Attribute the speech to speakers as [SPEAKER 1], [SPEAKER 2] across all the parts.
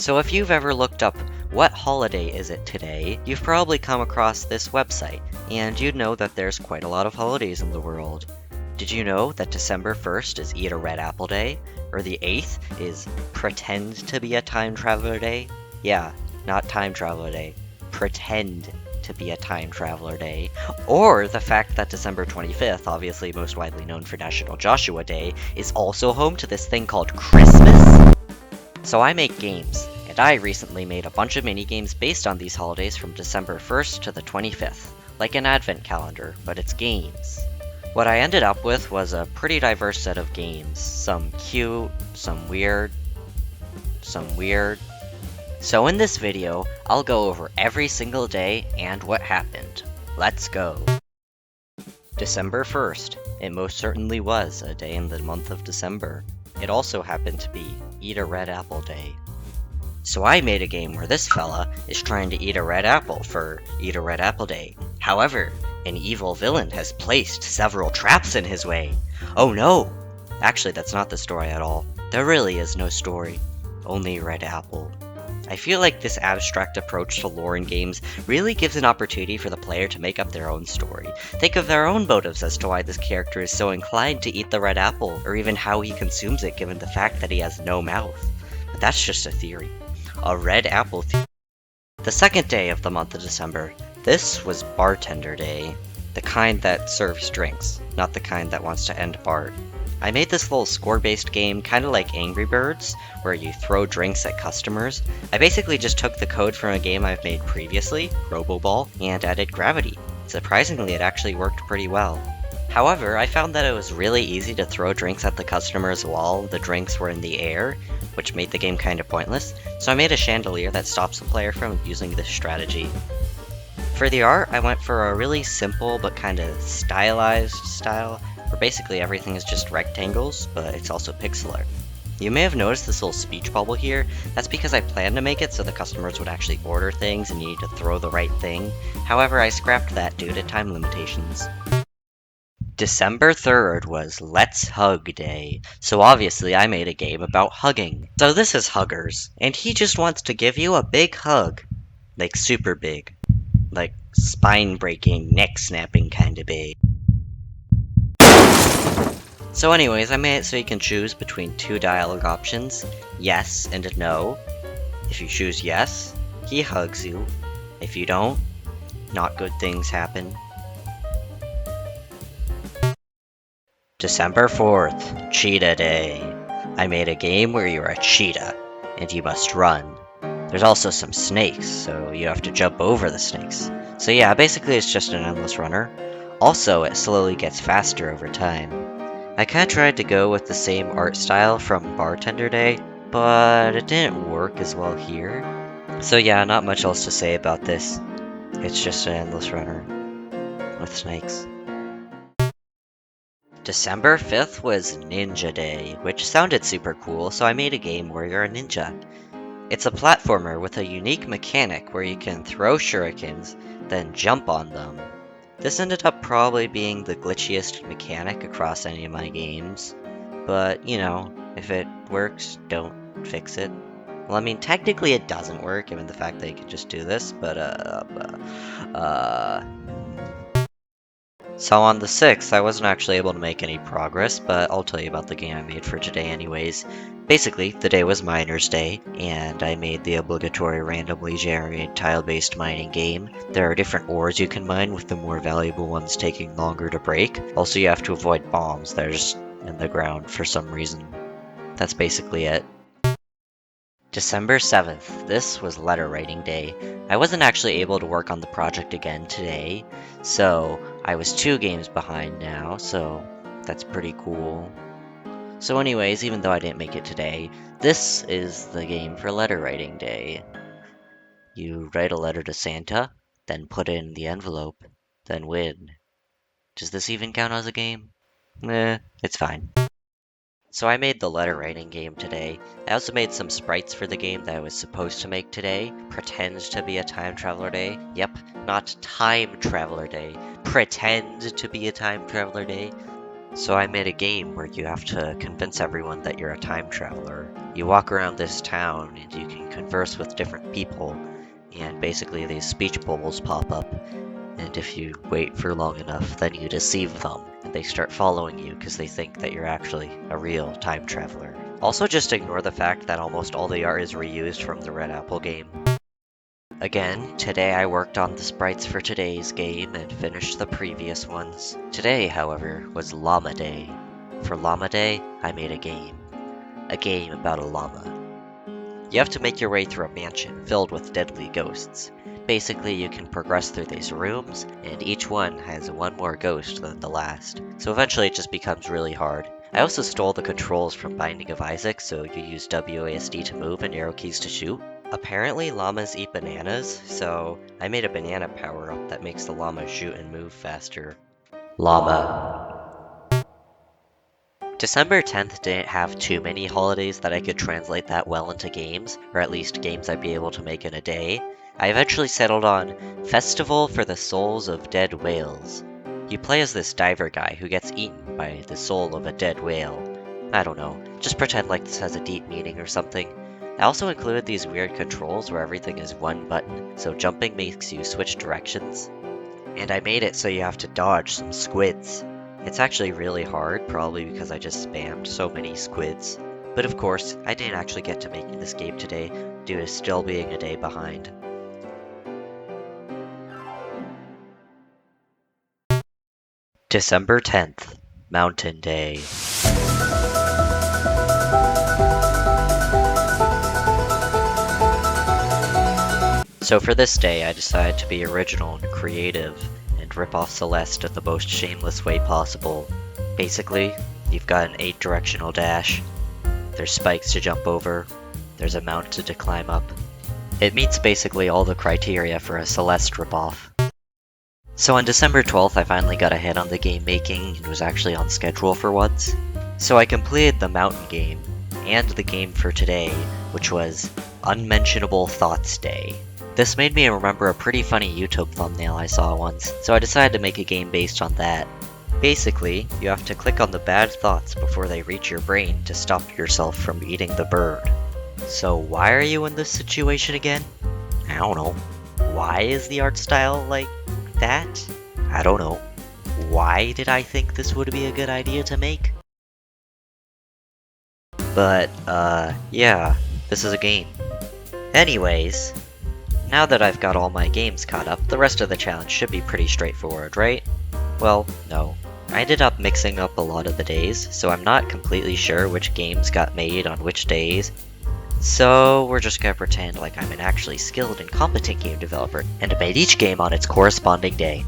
[SPEAKER 1] So if you've ever looked up what holiday is it today, you've probably come across this website, and you'd know that there's quite a lot of holidays in the world. Did you know that December 1st is Eat a Red Apple Day? Or the 8th is Pretend to be a Time Traveler Day? Yeah, not Time Traveler Day. Pretend to be a Time Traveler Day. Or the fact that December 25th, obviously most widely known for National Joshua Day, is also home to this thing called Christmas? So I make games, and I recently made a bunch of mini-games based on these holidays from December 1st to the 25th, like an advent calendar, but it's games. What I ended up with was a pretty diverse set of games, some cute, some weird. So in this video, I'll go over every single day and what happened. Let's go! December 1st. It most certainly was a day in the month of December. It also happened to be Eat a Red Apple Day. So I made a game where this fella is trying to eat a red apple for Eat a Red Apple Day. However, an evil villain has placed several traps in his way. Oh no! Actually, that's not the story at all. There really is no story. Only a red apple. I feel like this abstract approach to lore in games really gives an opportunity for the player to make up their own story. Think of their own motives as to why this character is so inclined to eat the red apple, or even how he consumes it given the fact that he has no mouth. But that's just a theory. A red apple theory. The second day of the month of December. This was Bartender Day. The kind that serves drinks, not the kind that wants to end Bart. I made this little score-based game kinda like Angry Birds, where you throw drinks at customers. I basically just took the code from a game I've made previously, Roboball, and added gravity. Surprisingly, it actually worked pretty well. However, I found that it was really easy to throw drinks at the customers while the drinks were in the air, which made the game kinda pointless, so I made a chandelier that stops the player from using this strategy. For the art, I went for a really simple but kinda stylized style, where basically everything is just rectangles, but it's also pixel art. You may have noticed this little speech bubble here. That's because I planned to make it so the customers would actually order things and you need to throw the right thing. However, I scrapped that due to time limitations. December 3rd was Let's Hug Day, so obviously I made a game about hugging. So this is Huggers, and he just wants to give you a big hug. Like super big. Like spine-breaking, neck-snapping kinda big. So anyways, I made it so you can choose between two dialogue options, yes and no. If you choose yes, he hugs you. If you don't, not good things happen. December 4th, Cheetah Day. I made a game where you're a cheetah, and you must run. There's also some snakes, so you have to jump over the snakes. So yeah, basically it's just an endless runner. Also, it slowly gets faster over time. I kinda tried to go with the same art style from Bartender Day, but it didn't work as well here. So yeah, not much else to say about this. It's just an endless runner with snakes. December 5th was Ninja Day, which sounded super cool, so I made a game where you're a ninja. It's a platformer with a unique mechanic where you can throw shurikens, then jump on them. This ended up probably being the glitchiest mechanic across any of my games, but, you know, if it works, don't fix it. Well, I mean, technically it doesn't work, given the fact that you can just do this, but, So on the 6th, I wasn't actually able to make any progress, but I'll tell you about the game I made for today anyways. Basically, the day was Miner's Day, and I made the obligatory randomly generated tile-based mining game. There are different ores you can mine, with the more valuable ones taking longer to break. Also, you have to avoid bombs that are just in the ground for some reason. That's basically it. December 7th. This was letter writing day. I wasn't actually able to work on the project again today, so I was 2 games behind now, so that's pretty cool. So anyways, even though I didn't make it today, this is the game for letter writing day. You write a letter to Santa, then put it in the envelope, then win. Does this even count as a game? It's fine. So I made the letter writing game today. I also made some sprites for the game that I was supposed to make today. Pretends to be a time traveler day. Yep, not time traveler day. Pretend to be a time traveler day. So I made a game where you have to convince everyone that you're a time traveler. You walk around this town and you can converse with different people, and basically these speech bubbles pop up, and if you wait for long enough, then you deceive them, and they start following you because they think that you're actually a real time traveler. Also, just ignore the fact that almost all the art is reused from the Red Apple game. Again, today I worked on the sprites for today's game and finished the previous ones. Today, however, was Llama Day. For Llama Day, I made a game about a llama. You have to make your way through a mansion filled with deadly ghosts. Basically, you can progress through these rooms, and each one has one more ghost than the last. So eventually it just becomes really hard. I also stole the controls from Binding of Isaac, so you use WASD to move and arrow keys to shoot. Apparently llamas eat bananas, so I made a banana power-up that makes the llama shoot and move faster. Llama. December 10th didn't have too many holidays that I could translate that well into games, or at least games I'd be able to make in a day. I eventually settled on Festival for the Souls of Dead Whales. You play as this diver guy who gets eaten by the soul of a dead whale. I don't know, just pretend like this has a deep meaning or something. I also included these weird controls where everything is one button, so jumping makes you switch directions. And I made it so you have to dodge some squids. It's actually really hard, probably because I just spammed so many squids. But of course, I didn't actually get to making this game today, due to still being a day behind. December 10th, Mountain Day. So for this day, I decided to be original and creative, and rip off Celeste in the most shameless way possible. Basically, you've got an 8-directional dash, there's spikes to jump over, there's a mountain to climb up. It meets basically all the criteria for a Celeste ripoff. So on December 12th, I finally got a hit on the game making and was actually on schedule for once. So I completed the mountain game, and the game for today, which was Unmentionable Thoughts Day. This made me remember a pretty funny YouTube thumbnail I saw once, so I decided to make a game based on that. Basically, you have to click on the bad thoughts before they reach your brain to stop yourself from eating the bird. So why are you in this situation again? I don't know. Why is the art style like that? I don't know. Why did I think this would be a good idea to make? But, yeah, this is a game. Anyways, now that I've got all my games caught up, the rest of the challenge should be pretty straightforward, right? Well, no. I ended up mixing up a lot of the days, so I'm not completely sure which games got made on which days. So we're just gonna pretend like I'm an actually skilled and competent game developer, and made each game on its corresponding day.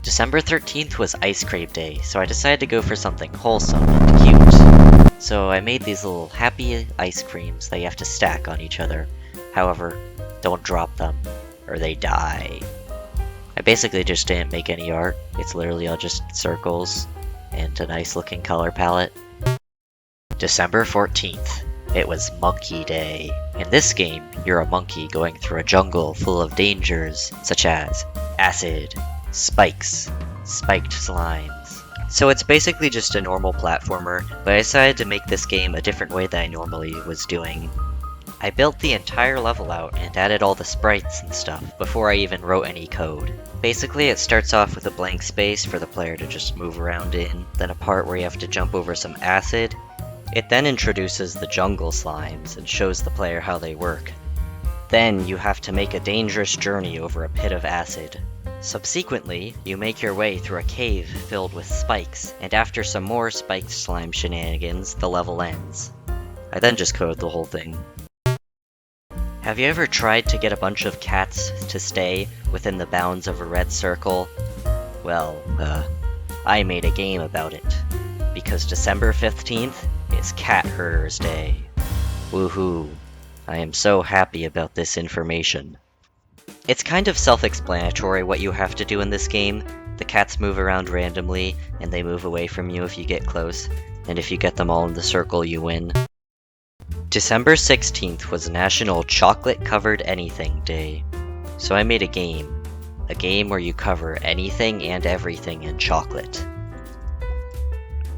[SPEAKER 1] December 13th was Ice Cream Day, so I decided to go for something wholesome and cute. So I made these little happy ice creams that you have to stack on each other. However, don't drop them, or they die. I basically just didn't make any art. It's literally all just circles and a nice looking color palette. December 14th. It was Monkey Day. In this game, you're a monkey going through a jungle full of dangers, such as acid, spikes, spiked slimes. So it's basically just a normal platformer, but I decided to make this game a different way than I normally was doing. I built the entire level out and added all the sprites and stuff before I even wrote any code. Basically, it starts off with a blank space for the player to just move around in, then a part where you have to jump over some acid. It then introduces the jungle slimes and shows the player how they work. Then you have to make a dangerous journey over a pit of acid. Subsequently, you make your way through a cave filled with spikes, and after some more spiked slime shenanigans, the level ends. I then just coded the whole thing. Have you ever tried to get a bunch of cats to stay within the bounds of a red circle? Well, I made a game about it. Because December 15th is Cat Herders Day. Woohoo! I am so happy about this information. It's kind of self-explanatory what you have to do in this game. The cats move around randomly, and they move away from you if you get close, and if you get them all in the circle, you win. December 16th was National Chocolate Covered Anything Day. So I made a game where you cover anything and everything in chocolate.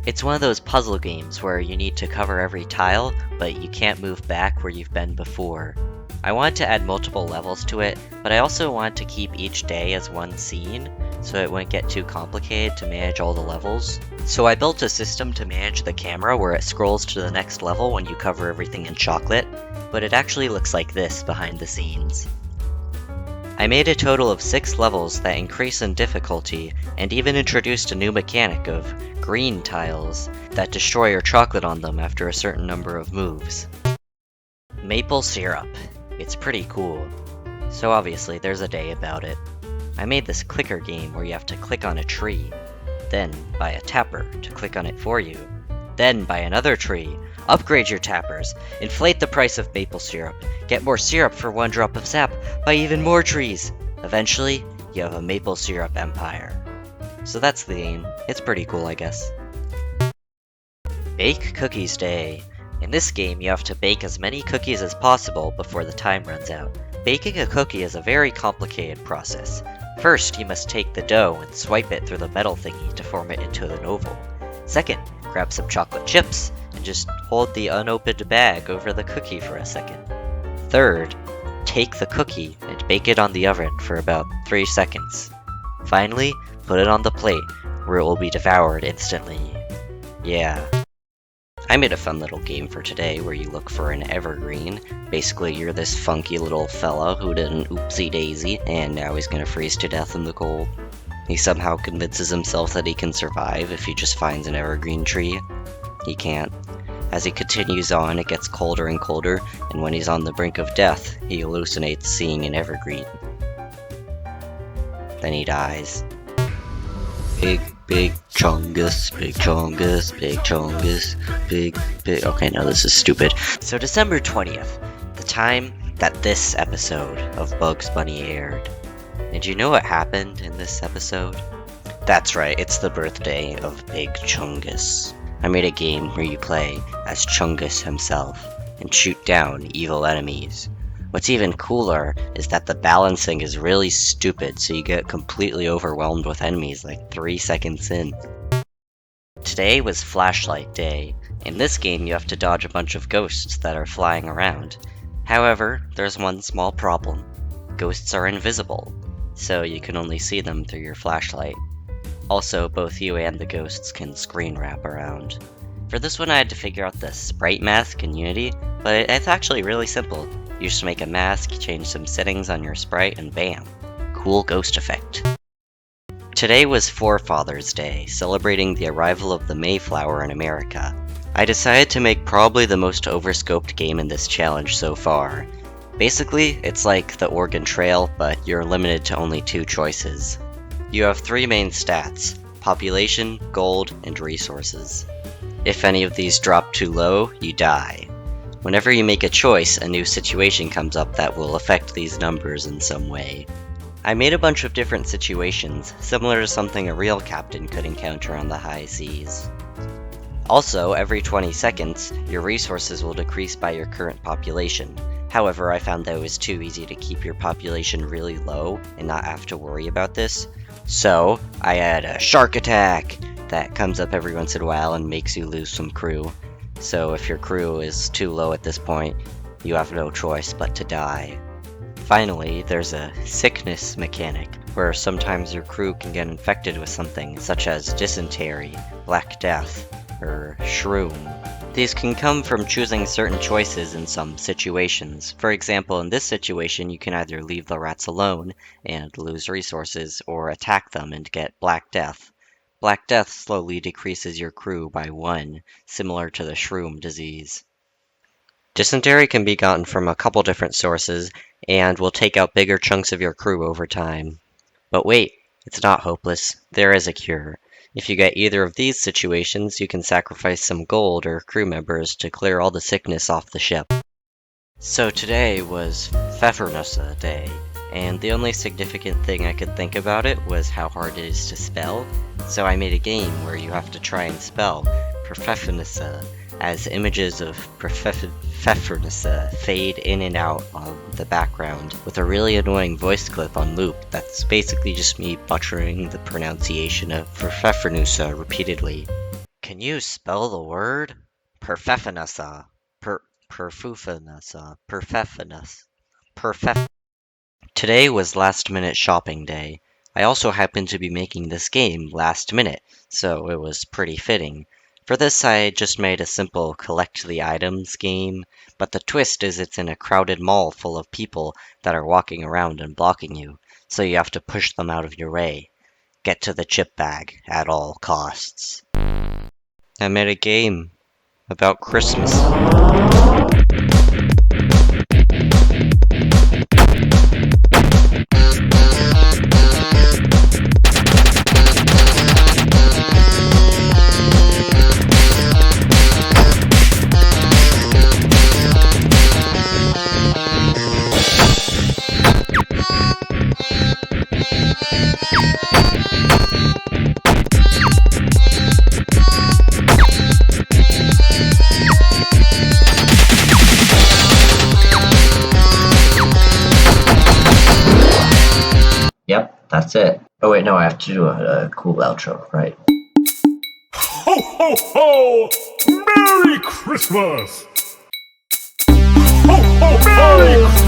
[SPEAKER 1] It's one of those puzzle games where you need to cover every tile, but you can't move back where you've been before. I wanted to add multiple levels to it, but I also wanted to keep each day as one scene, so it wouldn't get too complicated to manage all the levels. So I built a system to manage the camera where it scrolls to the next level when you cover everything in chocolate, but it actually looks like this behind the scenes. I made a total of 6 levels that increase in difficulty, and even introduced a new mechanic of green tiles that destroy your chocolate on them after a certain number of moves. Maple syrup. It's pretty cool. So obviously there's a day about it. I made this clicker game where you have to click on a tree, then buy a tapper to click on it for you, then buy another tree, upgrade your tappers, inflate the price of maple syrup, get more syrup for 1 drop of sap, buy even more trees. Eventually, you have a maple syrup empire. So that's the game. It's pretty cool, I guess. Bake Cookies Day. In this game, you have to bake as many cookies as possible before the time runs out. Baking a cookie is a very complicated process. First, you must take the dough and swipe it through the metal thingy to form it into an oval. Second, grab some chocolate chips and just hold the unopened bag over the cookie for a second. Third, take the cookie and bake it on the oven for about 3 seconds. Finally, put it on the plate, where it will be devoured instantly. Yeah. I made a fun little game for today where you look for an evergreen. Basically, you're this funky little fella who did an oopsie daisy, and now he's gonna freeze to death in the cold. He somehow convinces himself that he can survive if he just finds an evergreen tree. He can't. As he continues on, it gets colder and colder, and when he's on the brink of death, he hallucinates seeing an evergreen. Then he dies. Big chungus, big chungus, big chungus, big. Okay, no, this is stupid. So December 20th, the time that this episode of Bugs Bunny aired. And you know what happened in this episode? That's right, it's the birthday of Big Chungus. I made a game where you play as Chungus himself and shoot down evil enemies. What's even cooler is that the balancing is really stupid, so you get completely overwhelmed with enemies like 3 seconds in. Today was Flashlight Day. In this game, you have to dodge a bunch of ghosts that are flying around. However, there's one small problem. Ghosts are invisible, so you can only see them through your flashlight. Also, both you and the ghosts can screen wrap around. For this one, I had to figure out the sprite mask in Unity, but it's actually really simple. You just make a mask, change some settings on your sprite, and bam! Cool ghost effect. Today was Forefathers Day, celebrating the arrival of the Mayflower in America. I decided to make probably the most overscoped game in this challenge so far. Basically, it's like the Oregon Trail, but you're limited to only 2 choices. You have 3 main stats: population, gold, and resources. If any of these drop too low, you die. Whenever you make a choice, a new situation comes up that will affect these numbers in some way. I made a bunch of different situations, similar to something a real captain could encounter on the high seas. Also, every 20 seconds, your resources will decrease by your current population. However, I found that it was too easy to keep your population really low and not have to worry about this. So, I had a shark attack that comes up every once in a while and makes you lose some crew. So if your crew is too low at this point, you have no choice but to die. Finally, there's a sickness mechanic, where sometimes your crew can get infected with something such as dysentery, Black Death, or shroom. These can come from choosing certain choices in some situations. For example, in this situation, you can either leave the rats alone and lose resources, or attack them and get Black Death. Black Death slowly decreases your crew by 1, similar to the shroom disease. Dysentery can be gotten from a couple different sources, and will take out bigger chunks of your crew over time. But wait, it's not hopeless. There is a cure. If you get either of these situations, you can sacrifice some gold or crew members to clear all the sickness off the ship. So today was Pfeffernusse Day, and the only significant thing I could think about it was how hard it is to spell, so I made a game where you have to try and spell Pfeffernusse as images of Pfeffernusse fade in and out of the background with a really annoying voice clip on loop that's basically just me butchering the pronunciation of Pfeffernusse repeatedly. Can you spell the word? Pfeffernusse. Pfeffernusse. Pfeffernusse. Today was last minute shopping day. I also happened to be making this game last minute, so it was pretty fitting. For this I just made a simple collect the items game, but the twist is it's in a crowded mall full of people that are walking around and blocking you, so you have to push them out of your way. Get to the chip bag at all costs. I made a game about Christmas. Yep, that's it. Oh wait, no, I have to do a cool outro, right?
[SPEAKER 2] Ho ho ho! Merry Christmas! Ho ho ho! Merry Christmas!